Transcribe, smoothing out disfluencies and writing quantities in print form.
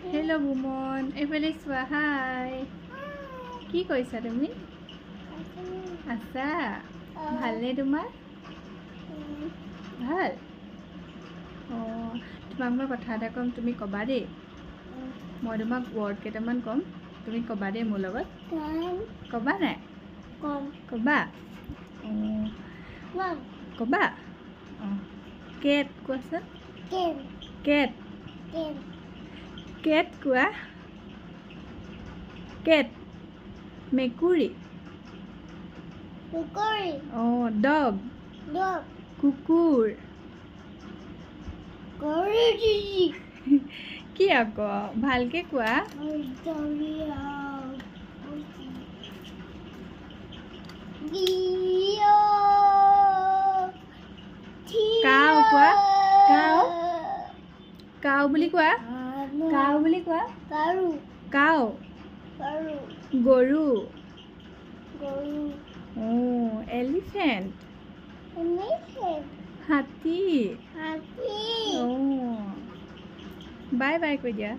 Hello' Boman, এইফালে চোৱা। হাই, কি কৰিছা তুমি? আছা? ভালনে তোমাৰ? ভাল? অঁ, তোমাক মই কথা এটা ক'ম, তুমি ক'বা দেই। মই তোমাক ৱৰ্ড কেইটামান ক'ম, তুমি ক'বা দেই মোৰ লগত। ক'বা নাই? ক'বা? অঁ, ক'বা? অঁ, কেট কোৱাচোন। কেট। কেট কোৱা। কেট। মেকুৰী। অঁ, ডগ। কুকুৰ। কি আকৌ ভালকে কোৱা। কাউ কোৱা। কাউ। কাউ বুলি কোৱা। কাউ বুলি কোৱা। কাউ। গৰু। অঁ, এলিফেণ্ট। হাতী। অঁ, বাই বাই কৈ দিয়া।